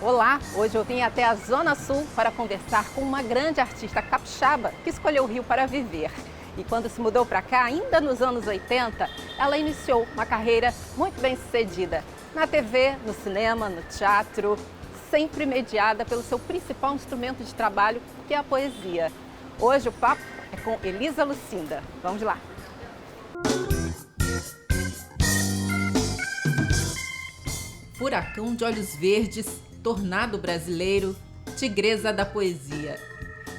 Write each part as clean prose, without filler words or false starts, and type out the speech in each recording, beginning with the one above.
Olá, hoje eu vim até a Zona Sul para conversar com uma grande artista capixaba que escolheu o Rio para viver. E quando se mudou para cá, ainda nos anos 80, ela iniciou uma carreira muito bem sucedida na TV, no cinema, no teatro, sempre mediada pelo seu principal instrumento de trabalho, que é a poesia. Hoje o papo é com Elisa Lucinda. Vamos lá! Furacão de olhos verdes, tornado brasileiro, tigresa da poesia.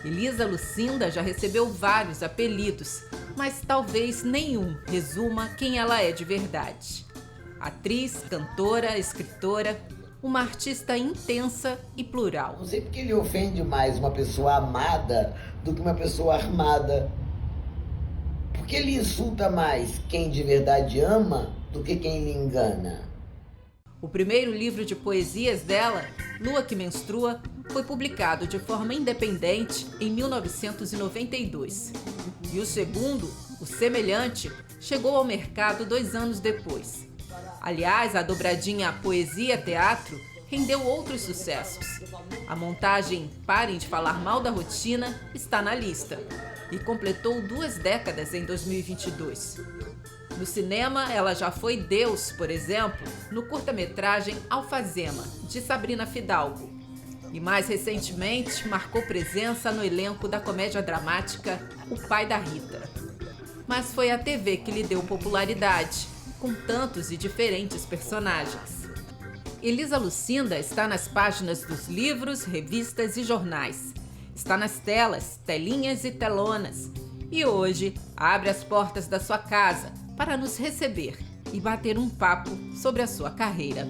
Elisa Lucinda já recebeu vários apelidos, mas talvez nenhum resuma quem ela é de verdade. Atriz, cantora, escritora, uma artista intensa e plural. Não sei porque ele ofende mais uma pessoa amada do que uma pessoa armada. Porque ele insulta mais quem de verdade ama do que quem lhe engana. O primeiro livro de poesias dela, Lua que Menstrua, foi publicado de forma independente em 1992. E o segundo, O Semelhante, chegou ao mercado 2 anos depois. Aliás, a dobradinha Poesia-Teatro rendeu outros sucessos. A montagem Parem de Falar Mal da Rotina está na lista e completou 2 décadas em 2022. No cinema, ela já foi Deus, por exemplo, no curta-metragem Alfazema, de Sabrina Fidalgo. E mais recentemente, marcou presença no elenco da comédia dramática O Pai da Rita. Mas foi a TV que lhe deu popularidade, com tantos e diferentes personagens. Elisa Lucinda está nas páginas dos livros, revistas e jornais. Está nas telas, telinhas e telonas. E hoje abre as portas da sua casa para nos receber e bater um papo sobre a sua carreira.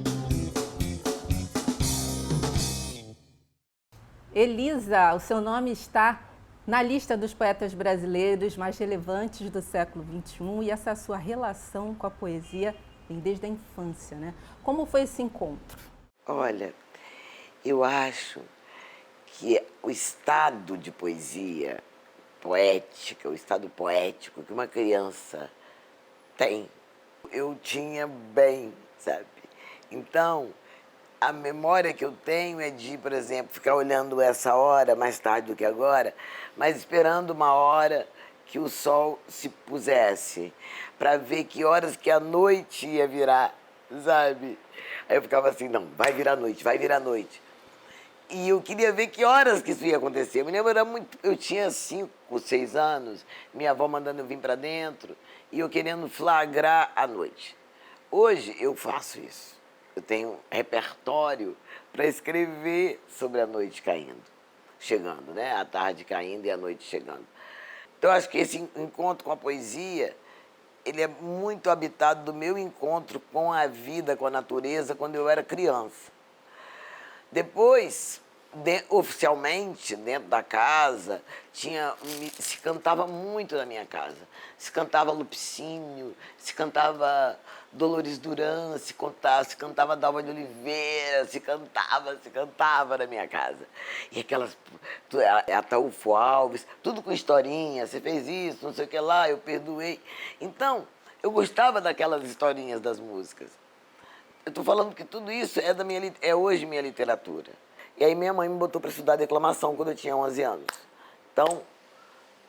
Elisa, o seu nome está na lista dos poetas brasileiros mais relevantes do século XXI e essa sua relação com a poesia vem desde a infância, né? Como foi esse encontro? Olha, eu acho que o estado de poesia poética, o estado poético que uma criança tem, eu tinha bem, sabe? Então, a memória que eu tenho é de, por exemplo, ficar olhando essa hora mais tarde do que agora, mas esperando uma hora que o sol se pusesse, para ver que horas que a noite ia virar, sabe? Aí eu ficava assim, não, vai virar noite, vai virar noite. E eu queria ver que horas que isso ia acontecer. Eu me lembro, eu tinha 5 ou 6 anos, minha avó mandando eu vir para dentro e eu querendo flagrar a noite. Hoje eu faço isso. Eu tenho repertório para escrever sobre a noite caindo, chegando, né? A tarde caindo e a noite chegando. Então, eu acho que esse encontro com a poesia, ele é muito habitado do meu encontro com a vida, com a natureza, quando eu era criança. Depois, oficialmente, dentro da casa, se cantava muito na minha casa. Se cantava Lupicínio, se cantava Dolores Duran, se cantava Dalva de Oliveira, se cantava na minha casa. E aquelas, Ataúfo Alves, tudo com historinha, você fez isso, não sei o que lá, eu perdoei. Então, eu gostava daquelas historinhas das músicas. Eu estou falando que tudo isso é hoje minha literatura. E aí minha mãe me botou para estudar declamação quando eu tinha 11 anos. Então,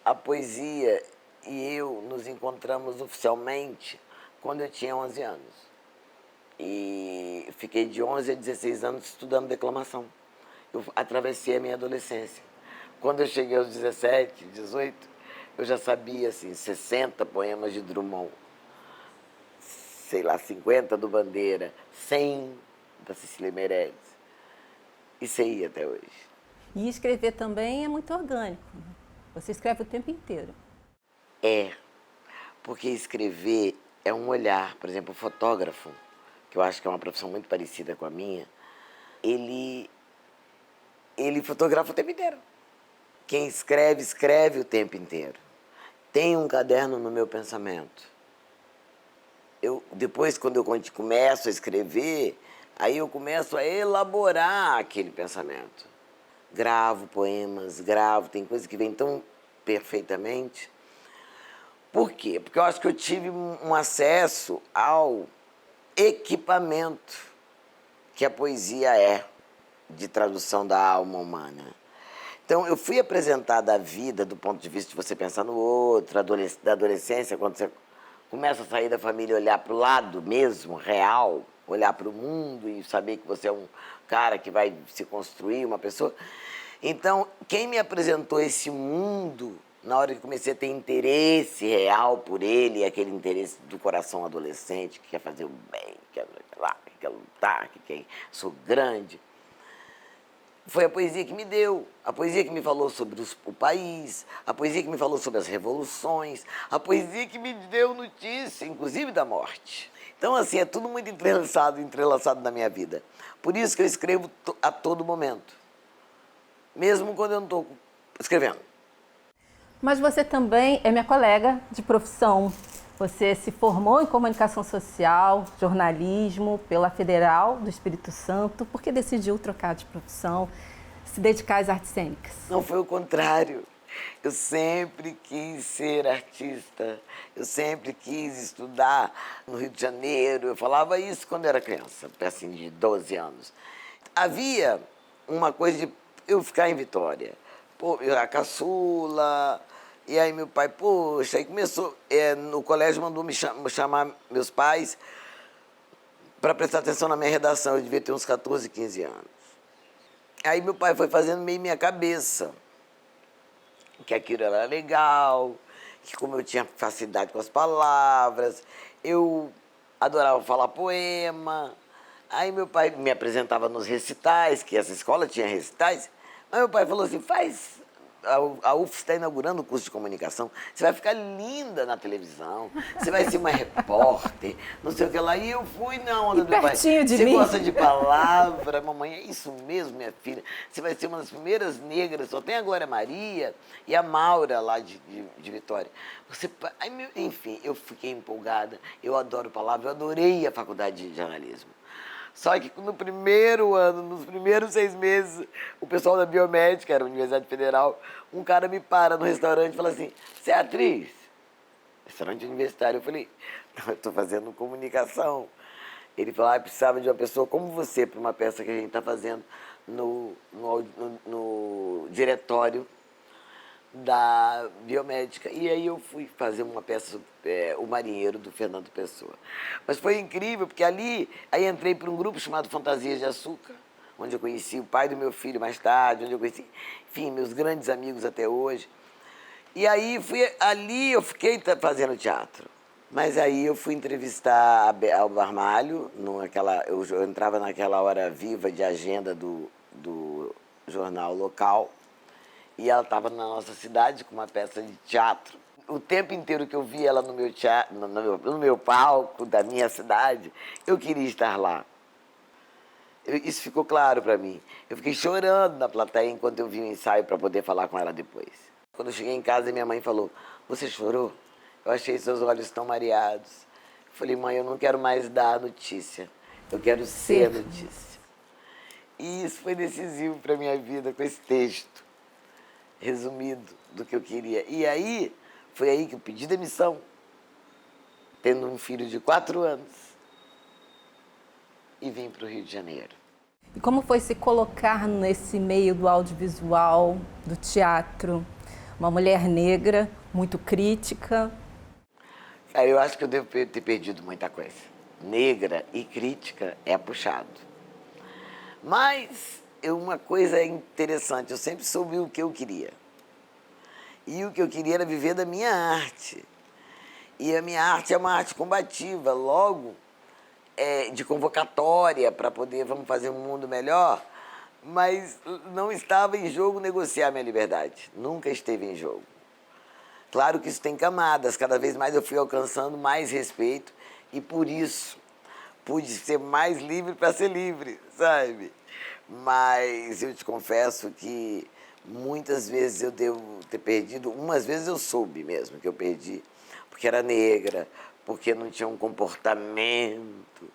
a poesia e eu nos encontramos oficialmente quando eu tinha 11 anos. E fiquei de 11 a 16 anos estudando declamação. Eu atravessei a minha adolescência. Quando eu cheguei aos 17, 18, eu já sabia, assim, 60 poemas de Drummond. Sei lá, 50 do Bandeira, 100 da Cecília Meirelles. E sei até hoje. E escrever também é muito orgânico. Você escreve o tempo inteiro. É, porque escrever é um olhar. Por exemplo, o fotógrafo, que eu acho que é uma profissão muito parecida com a minha, ele fotografa o tempo inteiro. Quem escreve, escreve o tempo inteiro. Tem um caderno no meu pensamento. Depois, quando eu começo a escrever, aí eu começo a elaborar aquele pensamento. gravo poemas, gravo, tem coisa que vem tão perfeitamente. Por quê? Porque eu acho que eu tive um acesso ao equipamento que a poesia é, de tradução da alma humana. Então, eu fui apresentada à vida do ponto de vista de você pensar no outro, da adolescência, quando você começa a sair da família e olhar para o lado mesmo, real, olhar para o mundo e saber que você é um cara que vai se construir, uma pessoa. Então, quem me apresentou esse mundo, na hora que comecei a ter interesse real por ele, aquele interesse do coração adolescente, que quer fazer o bem, que quer lutar, que quer, sou grande, foi a poesia que me deu, a poesia que me falou sobre o país, a poesia que me falou sobre as revoluções, a poesia que me deu notícia, inclusive da morte. Então, assim, é tudo muito entrelaçado na minha vida. Por isso que eu escrevo a todo momento, mesmo quando eu não estou escrevendo. Mas você também é minha colega de profissão. Você se formou em comunicação social, jornalismo, pela Federal do Espírito Santo. Por que decidiu trocar de profissão, se dedicar às artes cênicas? Não, foi o contrário. Eu sempre quis ser artista, eu sempre quis estudar no Rio de Janeiro. Eu falava isso quando era criança, assim, de 12 anos. Havia uma coisa de eu ficar em Vitória. Pô, eu era caçula. E aí meu pai, poxa, aí começou, no colégio mandou me chamar meus pais para prestar atenção na minha redação. Eu devia ter uns 14, 15 anos. Aí meu pai foi fazendo meio minha cabeça, que aquilo era legal, que como eu tinha facilidade com as palavras, eu adorava falar poema. Aí meu pai me apresentava nos recitais, que essa escola tinha recitais. Aí meu pai falou assim, a UF está inaugurando o curso de comunicação, você vai ficar linda na televisão, você vai ser uma repórter, não sei o que lá. E eu fui na onda do meu pai. Você gosta de palavra, mamãe? É isso mesmo, minha filha. Você vai ser uma das primeiras negras, só tem a Glória Maria e a Maura lá de Vitória. Enfim, eu fiquei empolgada, eu adoro palavra, eu adorei a faculdade de jornalismo. Só que no primeiro ano, nos primeiros 6 meses, o pessoal da Biomédica, era a Universidade Federal, um cara me para no restaurante e fala assim, você é atriz? Restaurante universitário. Eu falei, não, eu estou fazendo comunicação. Ele falou, precisava de uma pessoa como você para uma peça que a gente está fazendo no diretório da Biomédica. E aí eu fui fazer uma peça, O Marinheiro, do Fernando Pessoa. Mas foi incrível, porque aí entrei para um grupo chamado Fantasias de Açúcar, onde eu conheci o pai do meu filho mais tarde, onde eu conheci, enfim, meus grandes amigos até hoje. E aí eu fiquei fazendo teatro. Mas aí eu fui entrevistar a Elba Ramalho, eu entrava naquela hora viva de agenda do jornal local, e ela estava na nossa cidade com uma peça de teatro. O tempo inteiro que eu vi ela no meu teatro, no meu palco da minha cidade, eu queria estar lá. Isso ficou claro para mim. Eu fiquei chorando na plateia enquanto eu vi o ensaio para poder falar com ela depois. Quando eu cheguei em casa, minha mãe falou, você chorou? Eu achei seus olhos tão mareados. Eu falei, mãe, eu não quero mais dar a notícia, eu quero ser a notícia. E isso foi decisivo para a minha vida com esse texto resumido do que eu queria. E aí, foi aí que eu pedi demissão, tendo um filho de 4 anos, e vim para o Rio de Janeiro. E como foi se colocar nesse meio do audiovisual, do teatro? Uma mulher negra, muito crítica. Eu acho que eu devo ter perdido muita coisa. Negra e crítica é puxado. Mas uma coisa interessante, eu sempre soube o que eu queria. E o que eu queria era viver da minha arte. E a minha arte é uma arte combativa, logo, de convocatória para poder, vamos fazer um mundo melhor, mas não estava em jogo negociar minha liberdade. Nunca esteve em jogo. Claro que isso tem camadas, cada vez mais eu fui alcançando mais respeito e por isso pude ser mais livre para ser livre, sabe? Mas eu te confesso que muitas vezes eu devo ter perdido, umas vezes eu soube mesmo que eu perdi, porque era negra, porque não tinha um comportamento.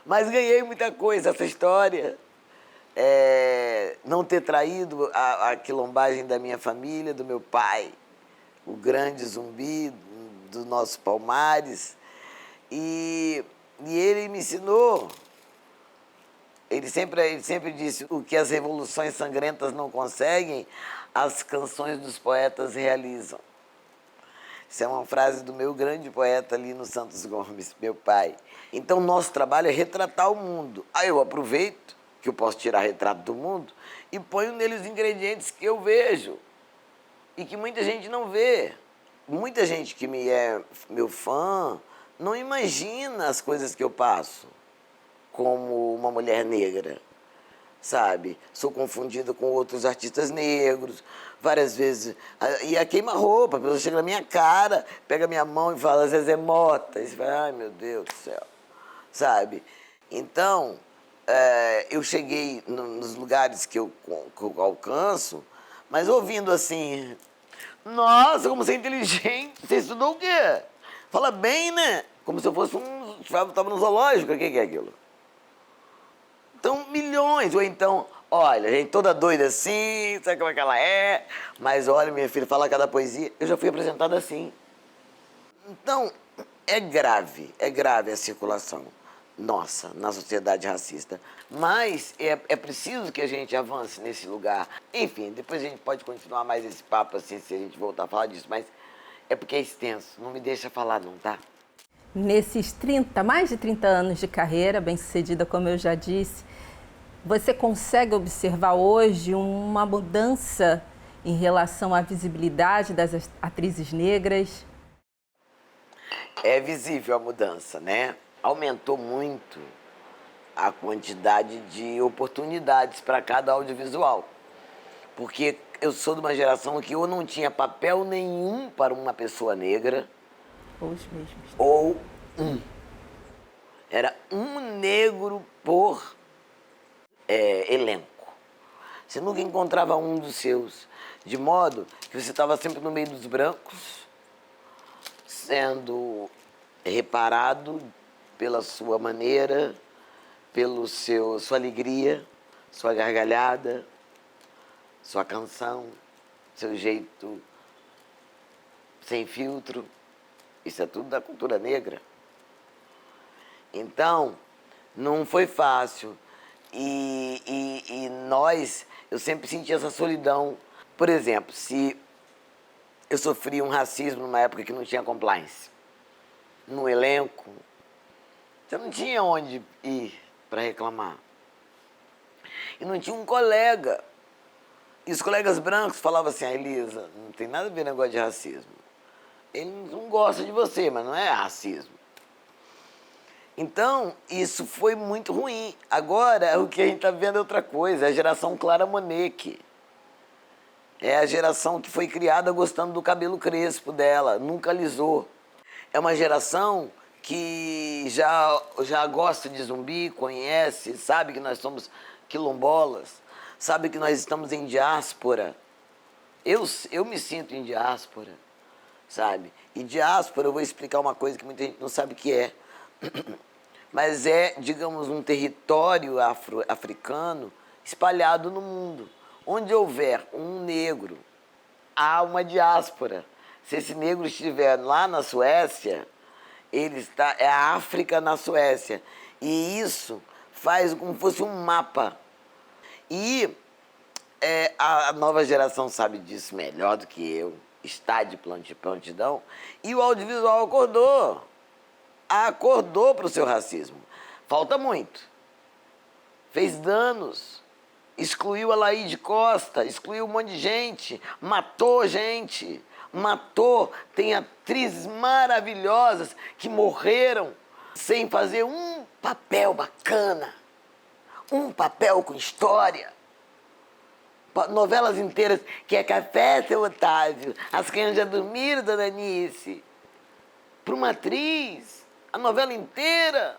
Mas ganhei muita coisa, essa história não ter traído a quilombagem da minha família, do meu pai, o grande Zumbi do nosso Palmares. E ele me ensinou, ele sempre disse, o que as revoluções sangrentas não conseguem, as canções dos poetas realizam. Isso é uma frase do meu grande poeta Lino Santos Gomes, meu pai. Então, nosso trabalho é retratar o mundo. Aí eu aproveito que eu posso tirar retrato do mundo e ponho nele os ingredientes que eu vejo e que muita gente não vê. Muita gente que é meu fã não imagina as coisas que eu passo como uma mulher negra, sabe? Sou confundida com outros artistas negros, várias vezes. E a queima-roupa, a pessoa chega na minha cara, pega minha mão e fala, Zezé Mota. E você fala, ai meu Deus do céu, sabe? Então, eu cheguei nos lugares que eu alcanço, mas ouvindo assim, nossa, como você é inteligente, você estudou o quê? Fala bem, né? Como se eu fosse estava no zoológico, o que é aquilo? Então, milhões, ou então, olha, gente toda doida assim, sabe como é que ela é? Mas olha, minha filha, fala cada poesia. Eu já fui apresentada assim. Então, é grave a circulação nossa na sociedade racista. Mas é preciso que a gente avance nesse lugar. Enfim, depois a gente pode continuar mais esse papo assim, se a gente voltar a falar disso, mas é porque é extenso, não me deixa falar não, tá? Nesses mais de 30 anos de carreira, bem-sucedida, como eu já disse, você consegue observar hoje uma mudança em relação à visibilidade das atrizes negras? É visível a mudança, né? Aumentou muito a quantidade de oportunidades para cada audiovisual. Porque eu sou de uma geração que ou não tinha papel nenhum para uma pessoa negra, ou era um negro por elenco. Você nunca encontrava um dos seus, de modo que você estava sempre no meio dos brancos, sendo reparado pela sua maneira, pelo sua alegria, sua gargalhada, sua canção, seu jeito sem filtro. Isso é tudo da cultura negra. Então, não foi fácil. E eu sempre senti essa solidão. Por exemplo, se eu sofri um racismo numa época que não tinha compliance, no elenco, você não tinha onde ir para reclamar. E não tinha um colega. E os colegas brancos falavam assim, Elisa, não tem nada a ver com negócio de racismo. Ele não gosta de você, mas não é racismo. Então, isso foi muito ruim. Agora, o que a gente está vendo é outra coisa, é a geração Clara Monet. É a geração que foi criada gostando do cabelo crespo dela, nunca alisou. É uma geração que já gosta de Zumbi, conhece, sabe que nós somos quilombolas, sabe que nós estamos em diáspora. Eu me sinto em diáspora, sabe? E diáspora, eu vou explicar uma coisa que muita gente não sabe o que é. Mas é, digamos, um território africano espalhado no mundo. Onde houver um negro, há uma diáspora. Se esse negro estiver lá na Suécia, é a África na Suécia. E isso faz como se fosse um mapa. E a nova geração sabe disso melhor do que eu, está de prontidão, e o audiovisual acordou para o seu racismo. Falta muito. Fez danos. Excluiu a Laíde Costa, excluiu um monte de gente, matou gente, matou. Tem atrizes maravilhosas que morreram sem fazer um papel bacana, um papel com história. Novelas inteiras, que é Café, Seu Otávio, As Crianças Já Dormiram, Dona Anice. Para uma atriz, a novela inteira.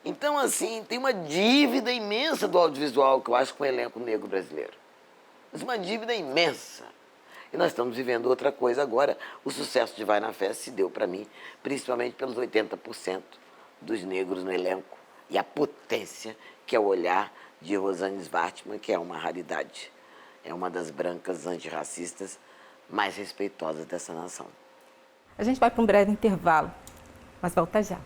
Então, assim, tem uma dívida imensa do audiovisual que eu acho com o elenco negro brasileiro. Mas uma dívida imensa. E nós estamos vivendo outra coisa agora. O sucesso de Vai na Festa se deu para mim, principalmente pelos 80% dos negros no elenco. e a potência que é o olhar de Rosane Svartman, que é uma raridade. É uma das brancas antirracistas mais respeitosas dessa nação. A gente vai para um breve intervalo, mas volta já.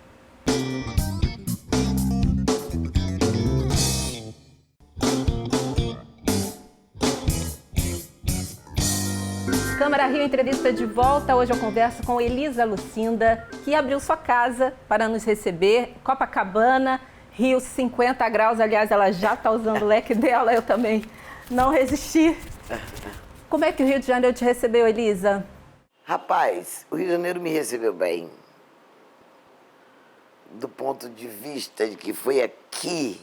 Câmara Rio Entrevista de volta. Hoje eu converso com Elisa Lucinda, que abriu sua casa para nos receber. Copacabana, Rio 50 graus. Aliás, ela já está usando o leque dela, eu também não resisti. Como é que o Rio de Janeiro te recebeu, Elisa? Rapaz, o Rio de Janeiro me recebeu bem. Do ponto de vista de que foi aqui,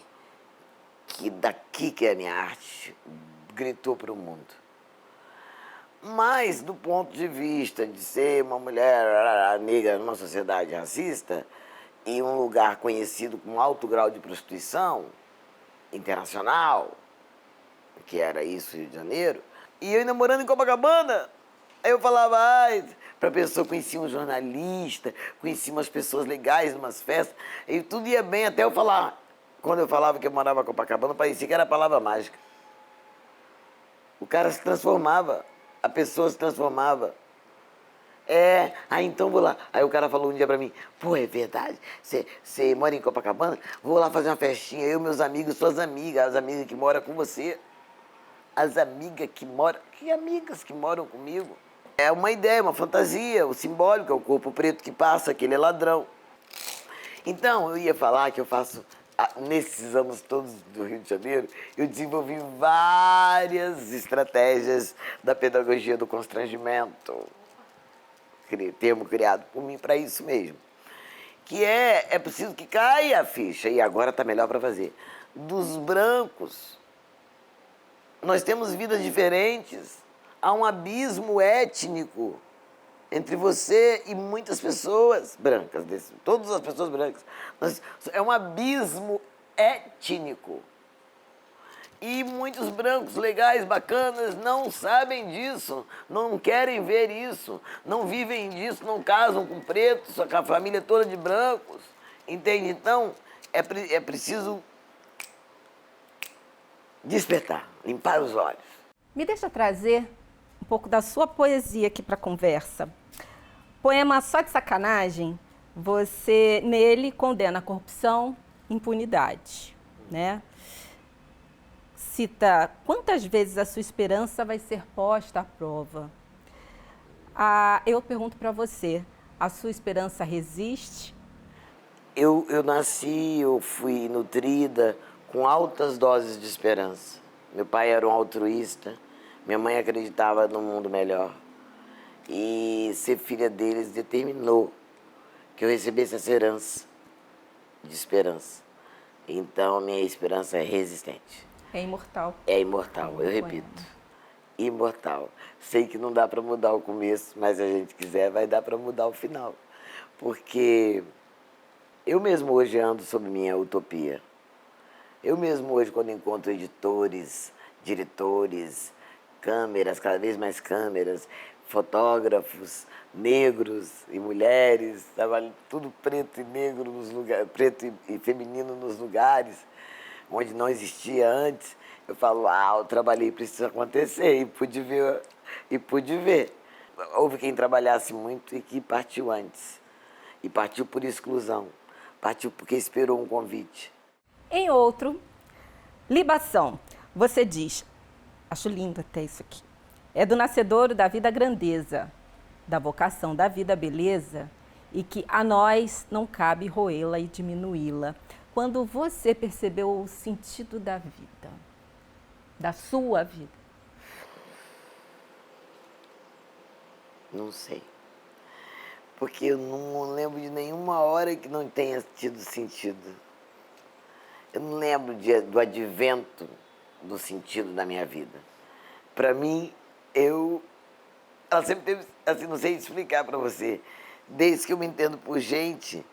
que daqui que é a minha arte gritou para o mundo. Mas, do ponto de vista de ser uma mulher negra numa sociedade racista e um lugar conhecido com alto grau de prostituição internacional, que era isso, Rio de Janeiro, e eu morando em Copacabana, aí eu falava, para a pessoa, conhecia um jornalista, conhecia umas pessoas legais numas festas, e tudo ia bem até eu falar. Quando eu falava que eu morava em Copacabana, parecia que era a palavra mágica. O cara se transformava. A pessoa se transformava. Então vou lá. Aí o cara falou um dia pra mim, pô, é verdade? Você mora em Copacabana? Vou lá fazer uma festinha, eu, meus amigos, suas amigas, as amigas que moram com você. As amigas que moram... Que amigas que moram comigo? É uma ideia, uma fantasia, o simbólico, é o corpo preto que passa, aquele é ladrão. Então, eu ia falar que eu faço... Nesses anos todos do Rio de Janeiro, eu desenvolvi várias estratégias da pedagogia do constrangimento, termo criado por mim para isso mesmo, que é preciso que caia a ficha, e agora está melhor para fazer, dos brancos. Nós temos vidas diferentes, há um abismo étnico entre você e muitas pessoas brancas, todas as pessoas brancas. É um abismo étnico. E muitos brancos legais, bacanas, não sabem disso, não querem ver isso, não vivem disso, não casam com pretos, com a família toda de brancos. Entende? Então, é preciso despertar, limpar os olhos. Me deixa trazer um pouco da sua poesia aqui para a conversa. Poema Só de Sacanagem, você nele condena a corrupção, impunidade, né? Cita quantas vezes a sua esperança vai ser posta à prova. Eu pergunto para você, a sua esperança resiste? Eu nasci, eu fui nutrida com altas doses de esperança. Meu pai era um altruísta, minha mãe acreditava num mundo melhor. E ser filha deles determinou que eu recebesse essa herança de esperança. Então, minha esperança é resistente. É imortal. É imortal, eu repito. Imortal. Sei que não dá para mudar o começo, mas se a gente quiser, vai dar para mudar o final. Porque eu mesmo hoje ando sobre minha utopia. Eu mesmo hoje, quando encontro editores, diretores, câmeras, cada vez mais câmeras, fotógrafos, negros e mulheres, tudo preto e negro nos lugares, preto e feminino nos lugares onde não existia antes. Eu falo, eu trabalhei para isso acontecer e pude ver. Houve quem trabalhasse muito e que partiu antes. E partiu por exclusão. Partiu porque esperou um convite. Em outro, Libação, você diz, acho lindo até isso aqui, é do nascedouro da vida a grandeza, da vocação da vida a beleza, e que a nós não cabe roê-la e diminuí-la. Quando você percebeu o sentido da vida, da sua vida? Não sei. Porque eu não lembro de nenhuma hora que não tenha tido sentido. Eu não lembro do advento do sentido da minha vida. Para mim, ela sempre teve, assim, não sei explicar para você, desde que eu me entendo por gente,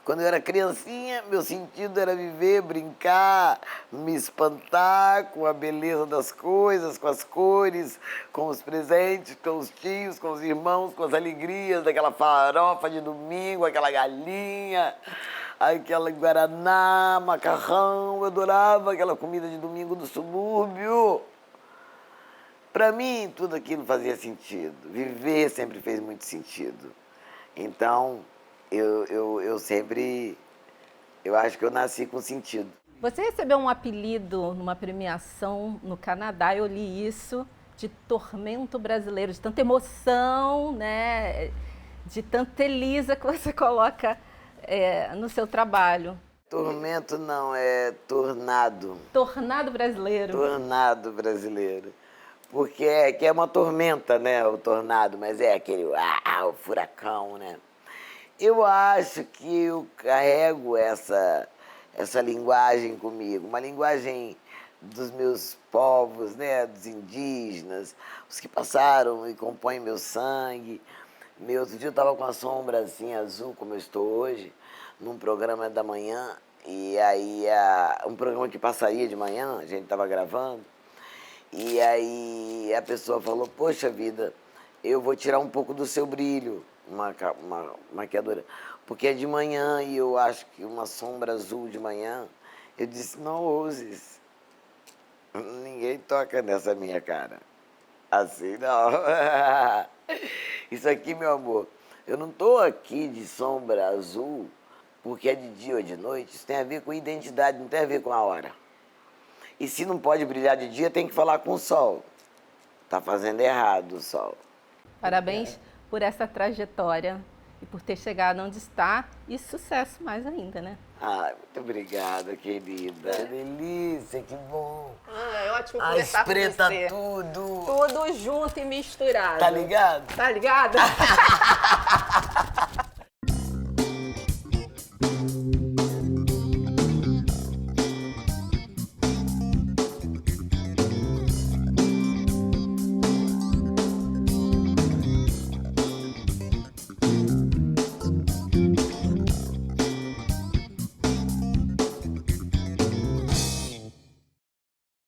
quando eu era criancinha, meu sentido era viver, brincar, me espantar com a beleza das coisas, com as cores, com os presentes, com os tios, com os irmãos, com as alegrias daquela farofa de domingo, aquela galinha, aquela guaraná, macarrão, eu adorava aquela comida de domingo do subúrbio. Para mim, tudo aquilo fazia sentido. Viver sempre fez muito sentido. Então, eu sempre... Eu acho que eu nasci com sentido. Você recebeu um apelido numa premiação no Canadá, eu li isso, de tormento brasileiro, de tanta emoção, né? De tanta Elisa que você coloca no seu trabalho. Tormento não, é tornado. Tornado brasileiro. Tornado brasileiro. Porque é uma tormenta, né, o tornado, mas é aquele o furacão, né? Eu acho que eu carrego essa linguagem comigo, uma linguagem dos meus povos, né, dos indígenas, os que passaram e compõem meu sangue. Outro dia eu estava com a sombra assim azul, como eu estou hoje, num programa da manhã, e aí um programa que passaria de manhã, a gente estava gravando, e aí a pessoa falou, poxa vida, eu vou tirar um pouco do seu brilho, uma maquiadora, porque é de manhã e eu acho que uma sombra azul de manhã. Eu disse, não uses. Ninguém toca nessa minha cara. Assim não. Isso aqui, meu amor, eu não estou aqui de sombra azul porque é de dia ou de noite. Isso tem a ver com identidade, não tem a ver com a hora. E se não pode brilhar de dia, tem que falar com o sol. Tá fazendo errado o sol. Parabéns por essa trajetória e por ter chegado onde está, e sucesso mais ainda, né? Ai, muito obrigada, querida. Que delícia, que bom. É ótimo conversar com espreta você. tudo. Tudo junto e misturado. Tá ligado? Tá ligado?